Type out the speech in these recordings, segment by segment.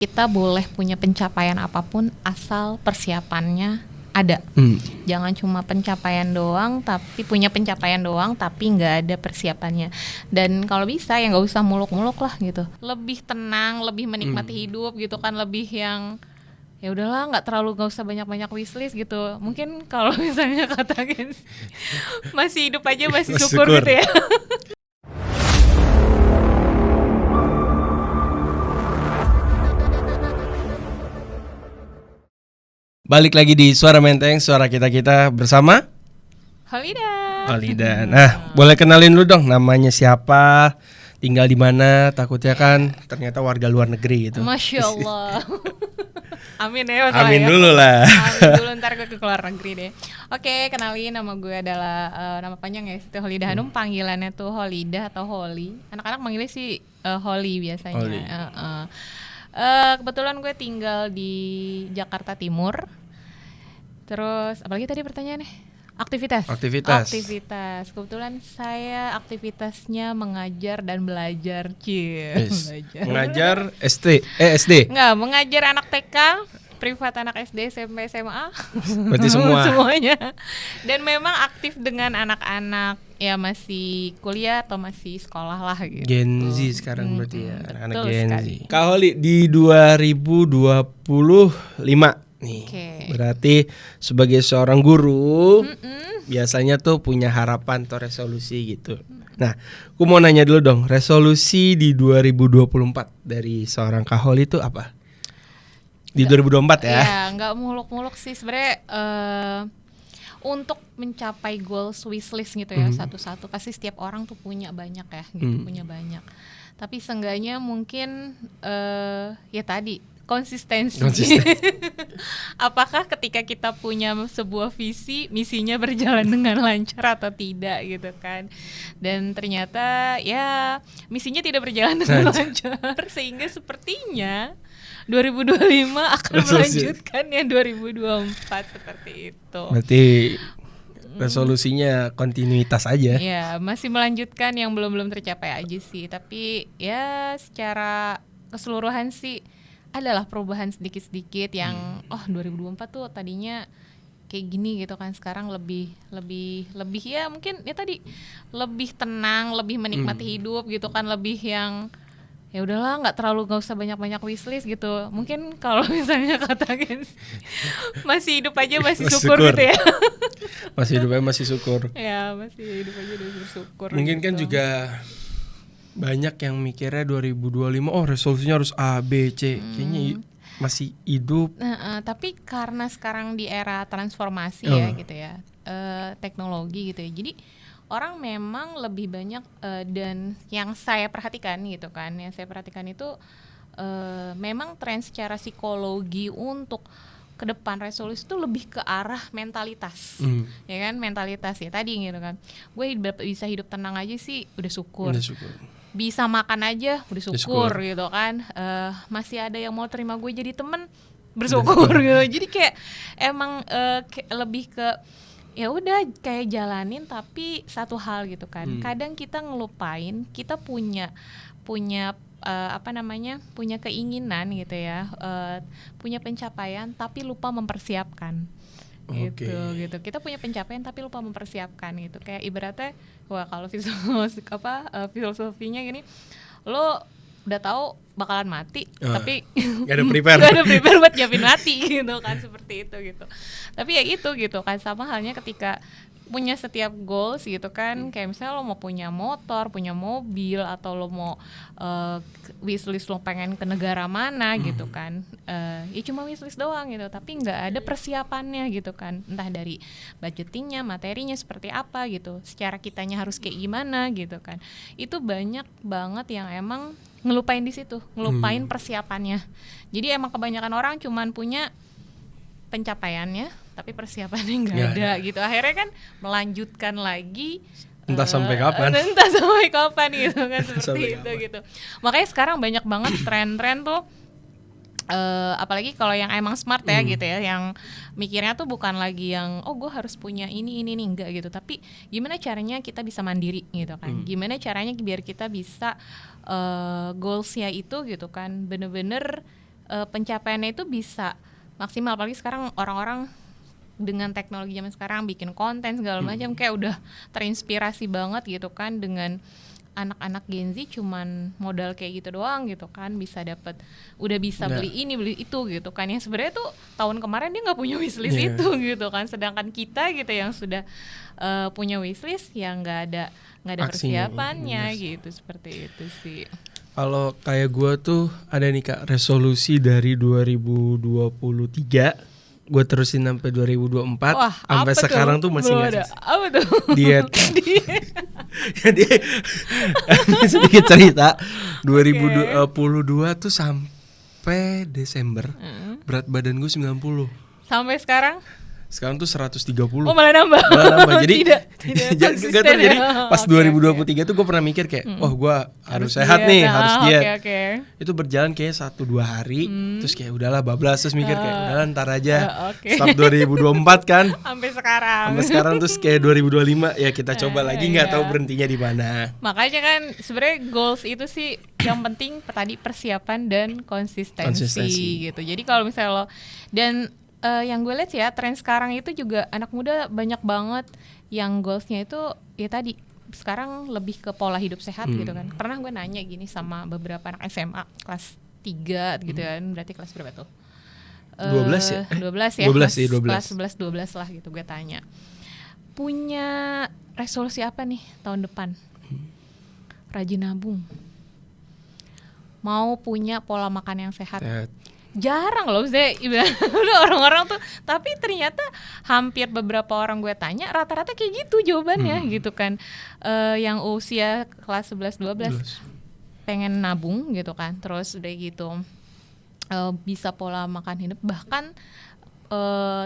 Kita boleh punya pencapaian apapun asal persiapannya ada. Jangan cuma pencapaian doang, tapi punya pencapaian doang, tapi nggak ada persiapannya. Dan kalau bisa ya nggak usah muluk-muluk lah gitu. Lebih tenang, lebih menikmati hidup gitu kan, lebih yang ya udahlah nggak usah banyak-banyak wishlist gitu. Mungkin kalau misalnya katakan masih hidup aja masih syukur gitu ya. Balik lagi di Suara Menteng, suara kita bersama Holida. Nah, boleh kenalin dulu dong namanya siapa, tinggal di mana, takutnya kan ternyata warga luar negeri gitu. Masya Allah. Amin ya. Amin dulu lah. Amin dulu, ntar gue ke luar negeri deh. Oke, kenalin, nama gue adalah nama panjang ya, Siti Holida Hanum. Panggilannya tuh Holida atau Holly. Anak-anak manggilnya sih Holly biasanya. Holly. Kebetulan gue tinggal di Jakarta Timur. Terus apalagi tadi pertanyaannya? Aktivitas. Kebetulan saya aktivitasnya mengajar dan belajar. Yes. Mengajar SD. Enggak, mengajar anak TK, privat anak SD, SMP, SMA. Berarti semuanya. Dan memang aktif dengan anak-anak ya masih kuliah atau masih sekolah lah gitu. Gen Z sekarang berarti ya, anak Gen sekali. Z. Kak Holly di 2025 nih. Berarti sebagai seorang guru biasanya tuh punya harapan atau resolusi gitu. Nah, aku mau nanya dulu dong, resolusi di 2024 dari seorang Kak Holly itu apa? Di 2024 ya? Ya, nggak muluk-muluk sih sebenarnya. Untuk mencapai goals wishlist gitu ya, satu-satu pasti setiap orang tuh punya banyak ya gitu, punya banyak. Tapi seenggaknya mungkin ya tadi konsistensi. Apakah ketika kita punya sebuah visi, misinya berjalan dengan lancar atau tidak gitu kan. Dan ternyata ya misinya tidak berjalan dengan lancar, sehingga sepertinya 2025 akan melanjutkan yang 2024 seperti itu. Berarti resolusinya kontinuitas aja. Ya, masih melanjutkan yang belum tercapai aja sih. Tapi ya secara keseluruhan sih adalah perubahan sedikit-sedikit yang 2024 tuh tadinya kayak gini gitu kan, sekarang lebih ya mungkin ya tadi lebih tenang, lebih menikmati hidup gitu kan, lebih yang ya udahlah nggak usah banyak-banyak wishlist gitu. Mungkin kalau misalnya katakan masih hidup aja masih syukur gitu ya. Masih hidup aja masih syukur. Ya, masih hidup aja udah bersyukur. Mungkin gitu kan juga banyak yang mikirnya 2025 resolusinya harus A, B, C. Kayaknya masih hidup. Tapi karena sekarang di era transformasi ya gitu ya, teknologi gitu ya. Jadi orang memang lebih banyak dan yang saya perhatikan gitu kan, itu memang tren secara psikologi untuk ke depan resolusi itu lebih ke arah mentalitas. Ya kan, mentalitas ya tadi gitu kan. Gue bisa hidup tenang aja sih udah syukur. Bisa makan aja udah syukur gitu kan. Masih ada yang mau terima gue jadi temen, bersyukur gitu. Jadi kayak emang lebih ke ya udah kayak jalanin, tapi satu hal gitu kan. Kadang kita ngelupain kita punya punya keinginan gitu ya, punya pencapaian tapi lupa mempersiapkan. Gitu. Kita punya pencapaian tapi lupa mempersiapkan gitu. Kayak ibaratnya kalau filosofinya gini, lo udah tahu bakalan mati tapi gak ada prepare buat nyiapin mati gitu kan, seperti itu gitu. Tapi ya gitu kan, sama halnya ketika punya setiap goals gitu kan, kayak misalnya lo mau punya motor, punya mobil, atau lo mau wishlist lo pengen ke negara mana gitu kan, ya cuma wishlist doang gitu, tapi nggak ada persiapannya gitu kan, entah dari budgetingnya, materinya seperti apa gitu, secara kitanya harus kayak gimana gitu kan. Itu banyak banget yang emang ngelupain di situ, ngelupain persiapannya. Jadi emang kebanyakan orang cuman punya pencapaiannya tapi persiapannya nggak ada gitu. Akhirnya kan melanjutkan lagi entah sampai kapan gitu kan, seperti itu gitu. Makanya sekarang banyak banget tren-tren tuh, apalagi kalau yang emang smart ya gitu ya, yang mikirnya tuh bukan lagi yang gue harus punya ini enggak gitu, tapi gimana caranya kita bisa mandiri gitu kan, gimana caranya biar kita bisa goalsnya itu gitu kan bener-bener pencapaiannya itu bisa maksimal. Apalagi sekarang orang-orang dengan teknologi zaman sekarang bikin konten segala macam kayak udah terinspirasi banget gitu kan, dengan anak-anak Gen Z cuman modal kayak gitu doang gitu kan bisa dapat, udah bisa beli ini beli itu gitu kan, yang sebenarnya tuh tahun kemarin dia nggak punya wishlist itu gitu kan, sedangkan kita gitu yang sudah punya wishlist yang nggak ada persiapannya gitu, seperti itu sih. Kalau kayak gue tuh ada nih Kak, resolusi dari 2023 gue terusin sampai 2024. Wah, sampai sekarang tuh masih nggak selesai. Apa tuh? Diet. Jadi sedikit cerita, 2022 tuh sampai Desember berat badan gue 90. Sampai sekarang? Sekarang tuh 130. Oh, malah nambah. Jadi gak tahu, jadi pas 2023 tuh gue pernah mikir kayak gue harus sehat nih, harus diet. Itu berjalan kayak 1-2 hari, terus kayak udahlah bablas, terus mikir kayak udahlah ntar aja. Stop 2024 kan. Sampai sekarang terus kayak 2025 ya kita coba lagi, nggak tahu berhentinya di mana. Makanya kan sebenarnya goals itu sih yang penting tadi persiapan dan konsistensi gitu. Jadi kalau misalnya lo yang gue lihat ya tren sekarang itu juga anak muda banyak banget yang goalsnya itu ya tadi sekarang lebih ke pola hidup sehat gitu kan. Pernah gue nanya gini sama beberapa anak SMA kelas 3 gitu kan, berarti kelas berapa tuh? 12 ya? 12 ya, 12 kelas 11-12 lah gitu, gue tanya punya resolusi apa nih tahun depan? Rajin nabung, mau punya pola makan yang sehat. Jarang loh orang-orang tuh, tapi ternyata hampir beberapa orang gue tanya rata-rata kayak gitu jawabannya gitu kan. Yang usia kelas 11-12 pengen nabung gitu kan, terus udah gitu bisa pola makan hidup. Bahkan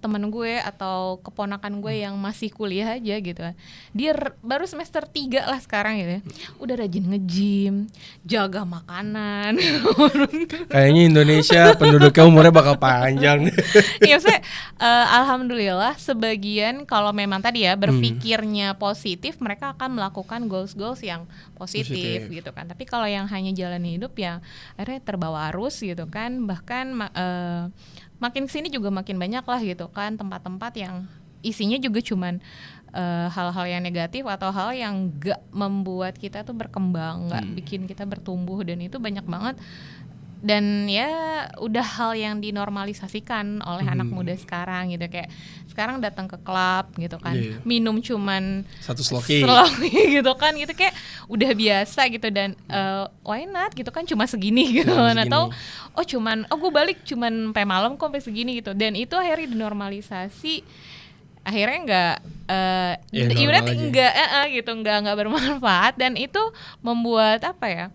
temen gue atau keponakan gue yang masih kuliah aja gitu kan, dia baru semester 3 lah sekarang gitu ya, udah rajin nge-gym, jaga makanan. Kayaknya Indonesia penduduknya umurnya bakal panjang. Iya, saya alhamdulillah sebagian kalau memang tadi ya berpikirnya positif, mereka akan melakukan goals yang positif gitu kan. Tapi kalau yang hanya jalani hidup ya akhirnya terbawa arus gitu kan, bahkan makin kesini juga makin banyak lah gitu kan tempat-tempat yang isinya juga cuman hal-hal yang negatif atau hal yang gak membuat kita tuh berkembang, gak bikin kita bertumbuh, dan itu banyak banget. Dan ya udah hal yang dinormalisasikan oleh anak muda sekarang gitu, kayak sekarang datang ke klub gitu kan, minum cuman 1 sloki gitu kan, gitu kayak udah biasa gitu, dan why not gitu kan, cuma segini gitu kan, atau gue balik cuman sampai malam kok sampai segini gitu, dan itu akhirnya dinormalisasi, akhirnya nggak bermanfaat, dan itu membuat apa ya,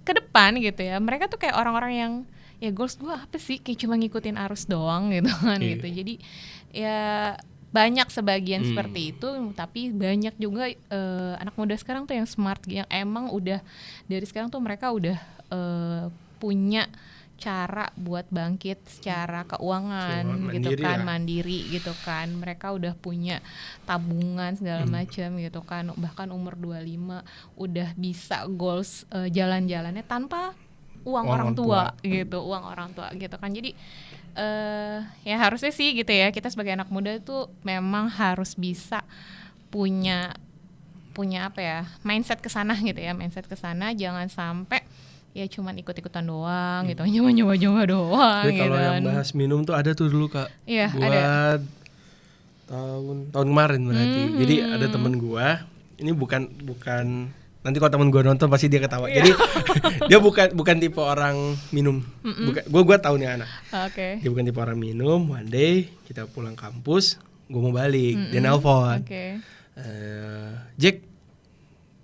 ke depan gitu ya, mereka tuh kayak orang-orang yang ya goals gue apa sih, kayak cuma ngikutin arus doang gitu kan gitu. Jadi ya banyak sebagian seperti itu, tapi banyak juga anak muda sekarang tuh yang smart, yang emang udah dari sekarang tuh mereka udah punya cara buat bangkit secara keuangan gitu kan, mandiri gitu kan. Mereka udah punya tabungan segala macam gitu kan. Bahkan umur 25 udah bisa goals jalan-jalannya tanpa uang orang tua gitu, uang orang tua gitu kan. Jadi ya harusnya sih gitu ya, kita sebagai anak muda itu memang harus bisa punya apa ya, mindset ke sana gitu ya, mindset ke sana, jangan sampai ya cuman ikut-ikutan doang gitu, nyoba-nyoba doang. Jadi kalau yang bahas minum tuh ada tuh dulu Kak, iya, buat ada. tahun kemarin berarti. Jadi ada temen gua, ini bukan nanti kalau temen gua nonton pasti dia ketawa. Jadi dia bukan tipe orang minum. Gua tahu nih anak. Dia bukan tipe orang minum. One day kita pulang kampus, gua mau balik, dia nelpon. Jack,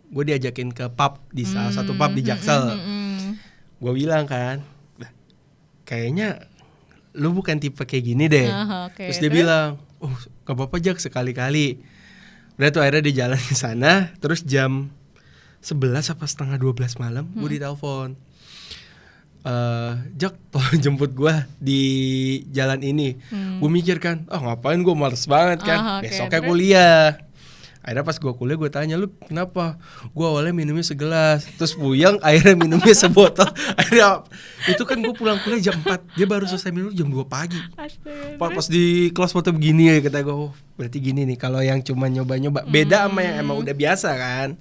gue diajakin ke pub di salah satu pub di Jaksel. Gue bilang kan, kayaknya lu bukan tipe kayak gini deh. Terus dia bilang, gak apa-apa Jak, sekali-kali. Udah tuh akhirnya dia jalan ke sana. Terus jam 11 apa setengah 12 malam gue ditelepon, Jak tolong jemput gue di jalan ini. Gue mikir kan, ngapain, gue males banget kan, besoknya kuliah. Akhirnya pas gue kuliah gue tanya, lu kenapa? Gue awalnya minumnya segelas, terus puyeng akhirnya minumnya sebotol. Akhirnya itu kan gue pulang kuliah jam 4, dia baru selesai minum jam 2 pagi. Pas di kelas foto begini ya, kata gue, oh berarti gini nih kalau yang cuma nyoba-nyoba. Beda sama yang emang udah biasa kan.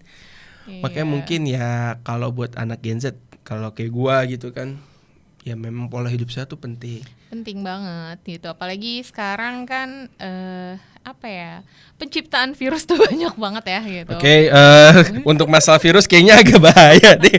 Makanya mungkin ya kalau buat anak Gen Z, kalau kayak gue gitu kan, ya memang pola hidup sehat tuh penting banget gitu. Apalagi sekarang kan apa ya, penciptaan virus tuh banyak banget ya gitu. Oke, untuk masalah virus kayaknya agak bahaya deh.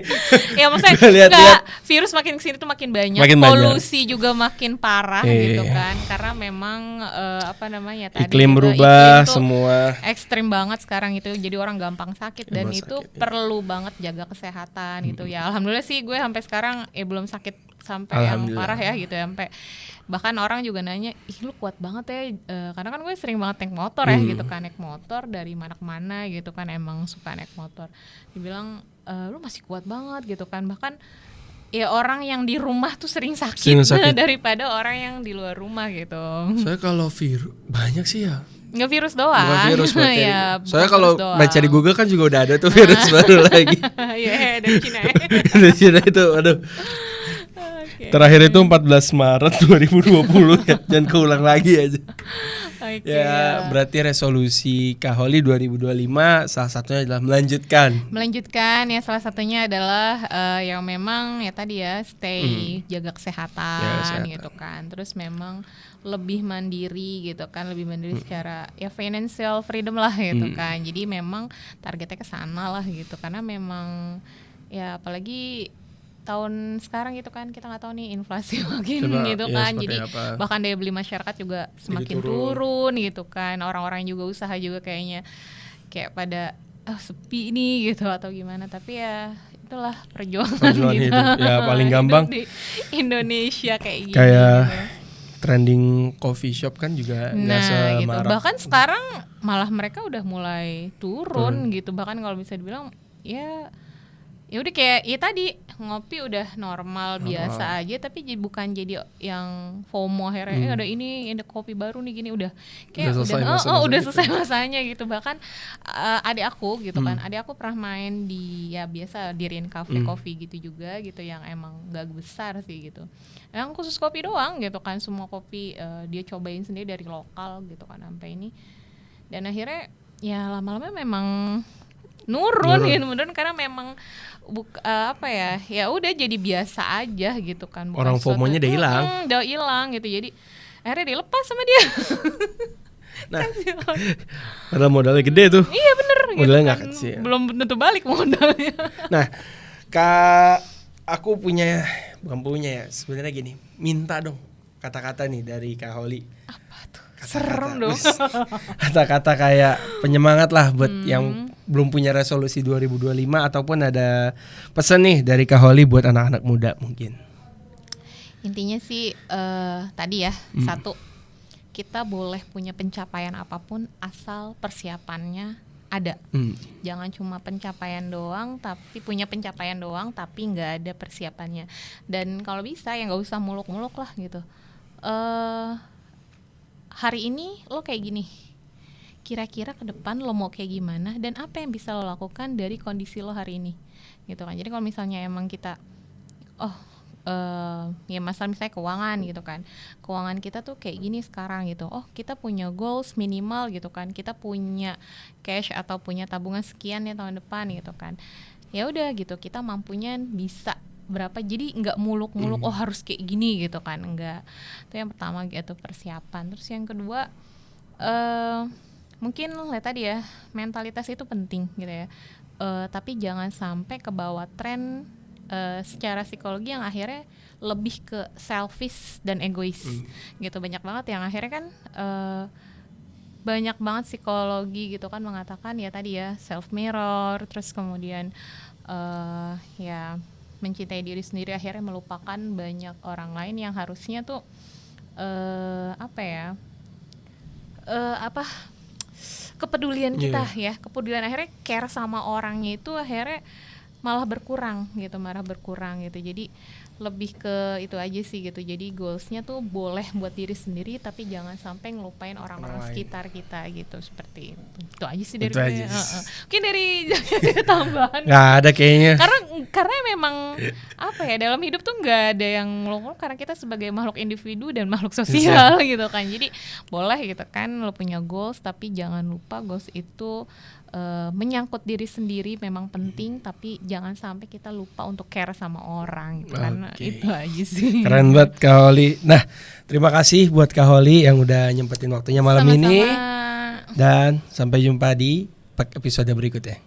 Ya maksudnya enggak, virus makin kesini tuh makin banyak, polusi juga makin parah gitu kan. Karena memang apa namanya tadi iklim berubah, iklim semua ekstrim banget sekarang itu. Jadi orang gampang sakit dan itu perlu banget jaga kesehatan gitu ya. Alhamdulillah sih gue sampai sekarang belum sakit sampai yang parah ya gitu ya, sampai bahkan orang juga nanya, ih lu kuat banget ya, karena kan gue sering banget naik motor ya gitu kan, naik motor dari mana ke mana gitu kan, emang suka naik motor. Dibilang lu masih kuat banget gitu kan, bahkan ya orang yang di rumah tuh sering sakit. Daripada orang yang di luar rumah gitu. Soalnya kalau virus banyak sih ya. Nggak virus doang. Bukan virus ya, soalnya kalau baca di Google kan juga udah ada tuh virus baru lagi. Iya, dari Cina. Dari Cina itu, aduh. Terakhir itu 14 Maret 2020 ya. Jangan keulang lagi aja. Ya, berarti resolusi Kak Holly 2025 salah satunya adalah melanjutkan ya, salah satunya adalah yang memang ya tadi ya, stay jaga kesehatan gitu kan. Terus memang lebih mandiri gitu kan, lebih mandiri secara ya financial freedom lah gitu kan. Jadi memang targetnya ke sana lah gitu, karena memang ya apalagi tahun sekarang gitu kan, kita nggak tahu nih inflasi makin gitu kan, jadi bahkan daya beli masyarakat juga semakin turun gitu kan, orang-orang juga usaha juga kayaknya kayak pada sepi nih gitu atau gimana, tapi ya itulah perjuangan gitu. Ya paling gampang di Indonesia kayak gini kayak gitu. Trending coffee shop kan juga gitu. Bahkan sekarang malah mereka udah mulai turun gitu, bahkan kalau bisa dibilang ya udah kayak ya tadi ngopi udah normal biasa aja, tapi bukan jadi yang FOMO akhirnya ada ini ada kopi baru nih gini, udah kayak udah selesai masanya gitu. Bahkan adik aku gitu kan, adik aku pernah main di ya biasa diriin cafe kopi gitu juga gitu, yang emang gak besar sih gitu, yang khusus kopi doang gitu kan, semua kopi dia cobain sendiri dari lokal gitu kan sampai ini, dan akhirnya ya lama-lama memang nurun gitu karena memang apa ya udah jadi biasa aja gitu kan, bukan orang FOMO-nya udah hilang gitu, jadi akhirnya dilepas sama dia. Nah, padahal modalnya gede tuh. Iya bener, modalnya gitu nggak kan, kecil, belum tentu balik modalnya. Nah, Kak, aku bukan punya ya, sebenarnya gini, minta dong kata-kata nih dari Kak Holly. Apa tuh? Serem dong. Kata-kata kayak penyemangat lah buat yang belum punya resolusi 2025, ataupun ada pesan nih dari Kak Holly buat anak-anak muda mungkin. Intinya sih tadi ya, satu, kita boleh punya pencapaian apapun asal persiapannya ada. Jangan cuma pencapaian doang, tapi punya pencapaian doang tapi nggak ada persiapannya. Dan kalau bisa ya nggak usah muluk-muluk lah gitu. Hari ini lo kayak gini, kira-kira ke depan lo mau kayak gimana dan apa yang bisa lo lakukan dari kondisi lo hari ini gitu kan. Jadi kalau misalnya emang kita ya masalah misalnya keuangan gitu kan, keuangan kita tuh kayak gini sekarang gitu, kita punya goals minimal gitu kan, kita punya cash atau punya tabungan sekian ya tahun depan gitu kan, ya udah gitu, kita mampunya bisa berapa, jadi nggak muluk-muluk harus kayak gini gitu kan, enggak. Itu yang pertama gitu, persiapan. Terus yang kedua mungkin lihat tadi ya, mentalitas itu penting gitu ya, tapi jangan sampai ke bawah tren secara psikologi yang akhirnya lebih ke selfish dan egois gitu. Banyak banget yang akhirnya kan banyak banget psikologi gitu kan mengatakan ya tadi ya, self mirror, terus kemudian ya mencintai diri sendiri, akhirnya melupakan banyak orang lain yang harusnya tuh kepedulian kita ya, kepedulian akhirnya care sama orangnya itu akhirnya malah berkurang gitu. Jadi lebih ke itu aja sih gitu. Jadi goalsnya tuh boleh buat diri sendiri, tapi jangan sampai ngelupain orang-orang sekitar kita gitu, seperti itu aja sih dari gue. Mungkin dari tambahan nggak ada kayaknya, karena memang apa ya, dalam hidup tuh nggak ada yang muluk-muluk, karena kita sebagai makhluk individu dan makhluk sosial gitu kan. Jadi boleh gitu kan lo punya goals, tapi jangan lupa goals itu menyangkut diri sendiri memang penting, tapi jangan sampai kita lupa untuk care sama orang gitu kan. Itu aja sih. Keren banget Kak Holly. Nah, terima kasih buat Kak Holly yang udah nyempetin waktunya malam ini. Dan sampai jumpa di episode berikutnya.